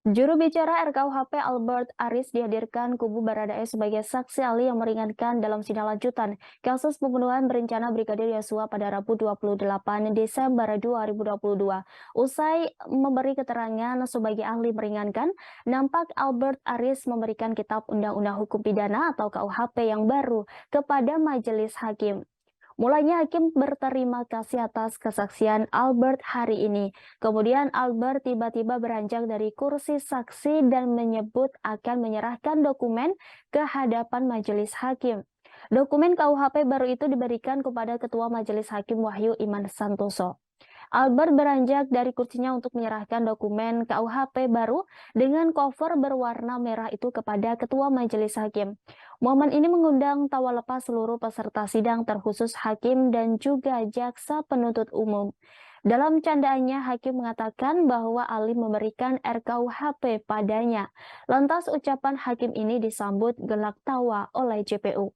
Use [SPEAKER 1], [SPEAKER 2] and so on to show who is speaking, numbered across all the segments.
[SPEAKER 1] Juru bicara RKUHP Albert Aris dihadirkan kubu Baradae sebagai saksi ahli yang meringankan dalam sidang lanjutan kasus pembunuhan berencana Brigadir Yosua pada Rabu 28 Desember 2022. Usai memberi keterangan sebagai ahli meringankan, nampak Albert Aris memberikan kitab Undang-Undang Hukum Pidana atau KUHP yang baru kepada majelis hakim. Mulanya hakim berterima kasih atas kesaksian Albert hari ini. Kemudian Albert tiba-tiba beranjak dari kursi saksi dan menyebut akan menyerahkan dokumen ke hadapan majelis hakim. Dokumen KUHP baru itu diberikan kepada Ketua Majelis Hakim Wahyu Iman Santoso. Albert beranjak dari kursinya untuk menyerahkan dokumen KUHP baru dengan cover berwarna merah itu kepada Ketua Majelis Hakim. Momen ini mengundang tawa lepas seluruh peserta sidang terkhusus hakim dan juga jaksa penuntut umum. Dalam candaannya, hakim mengatakan bahwa Ali memberikan RKUHP padanya. Lantas ucapan hakim ini disambut gelak tawa oleh JPU.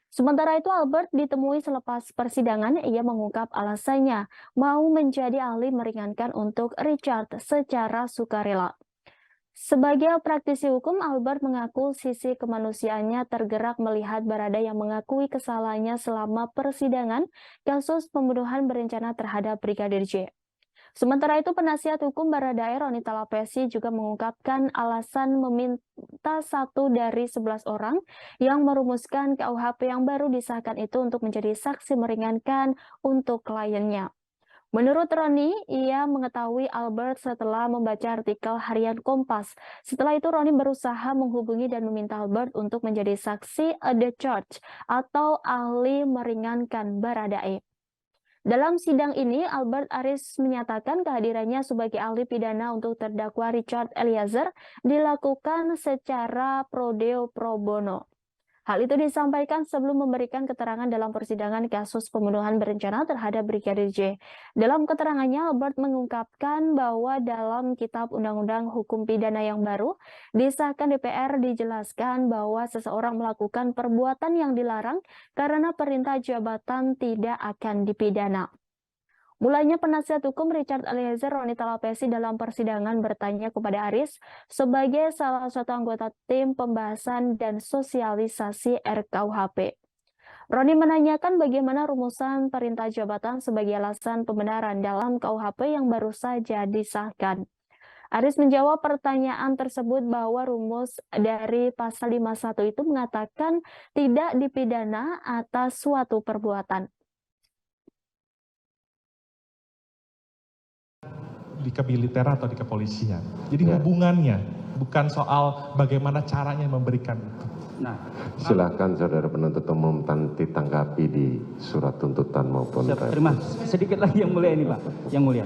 [SPEAKER 1] Sementara itu, Albert ditemui selepas persidangan. Ia mengungkap alasannya mau menjadi ahli meringankan untuk Richard secara sukarela. Sebagai praktisi hukum, Albert mengaku sisi kemanusiaannya tergerak melihat Barada yang mengakui kesalahannya selama persidangan kasus pembunuhan berencana terhadap Brigadir J. Sementara itu, penasihat hukum Baradae Roni Talapesi juga mengungkapkan alasan meminta 1 dari 11 orang yang merumuskan KUHP yang baru disahkan itu untuk menjadi saksi meringankan untuk kliennya. Menurut Roni, ia mengetahui Albert setelah membaca artikel harian Kompas. Setelah itu, Roni berusaha menghubungi dan meminta Albert untuk menjadi saksi the charge atau ahli meringankan Baradae. Dalam sidang ini, Albert Aris menyatakan kehadirannya sebagai ahli pidana untuk terdakwa Richard Eliezer dilakukan secara pro deo pro bono. Hal itu disampaikan sebelum memberikan keterangan dalam persidangan kasus pembunuhan berencana terhadap Brigadir J. Dalam keterangannya, Albert mengungkapkan bahwa dalam Kitab Undang-Undang Hukum Pidana yang baru disahkan DPR dijelaskan bahwa seseorang melakukan perbuatan yang dilarang karena perintah jabatan tidak akan dipidana. Mulanya penasihat hukum Richard Eliezer Roni Talapesi dalam persidangan bertanya kepada Aris sebagai salah satu anggota tim pembahasan dan sosialisasi RKUHP. Roni menanyakan bagaimana rumusan perintah jabatan sebagai alasan pembenaran dalam KUHP yang baru saja disahkan. Aris menjawab pertanyaan tersebut bahwa rumus dari pasal 51 itu mengatakan tidak dipidana atas suatu perbuatan.
[SPEAKER 2] Di kemiliteran atau di kepolisian. Jadi hubungannya bukan soal bagaimana caranya memberikan itu.
[SPEAKER 3] Nah,
[SPEAKER 4] silakan saudara penuntut umum ditanggapi di surat tuntutan maupun
[SPEAKER 3] terima sedikit lagi yang mulia ini Pak, yang mulia.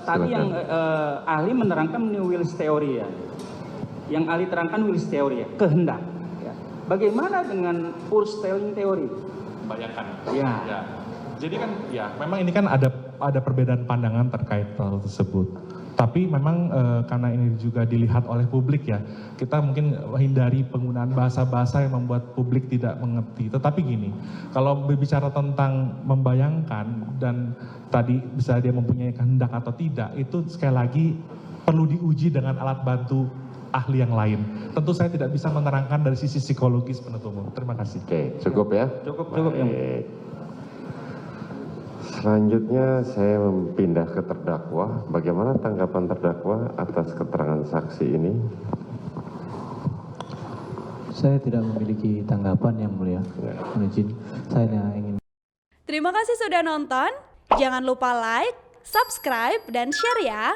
[SPEAKER 3] Tadi yang ahli menerangkan Willis teori ya, yang ahli terangkan Willis teori ya, kehendak. Ya. Bagaimana dengan Purcell teori?
[SPEAKER 2] Bayangkan.
[SPEAKER 3] Ya.
[SPEAKER 2] Jadi kan ya memang ini kan ada perbedaan pandangan terkait hal tersebut. Tapi memang karena ini juga dilihat oleh publik ya, kita mungkin hindari penggunaan bahasa-bahasa yang membuat publik tidak mengerti. Tetapi gini, kalau berbicara tentang membayangkan dan tadi bisa dia mempunyai kehendak atau tidak, itu sekali lagi perlu diuji dengan alat bantu ahli yang lain. Tentu saya tidak bisa menerangkan dari sisi psikologis penuntut umum. Terima kasih.
[SPEAKER 4] Oke, cukup ya?
[SPEAKER 3] Cukup.
[SPEAKER 4] Selanjutnya saya pindah ke terdakwa. Bagaimana tanggapan terdakwa atas keterangan saksi ini?
[SPEAKER 5] Saya tidak memiliki tanggapan yang mulia. Mohon izin, saya ingin.
[SPEAKER 6] Terima kasih sudah nonton. Jangan lupa like, subscribe, dan share ya.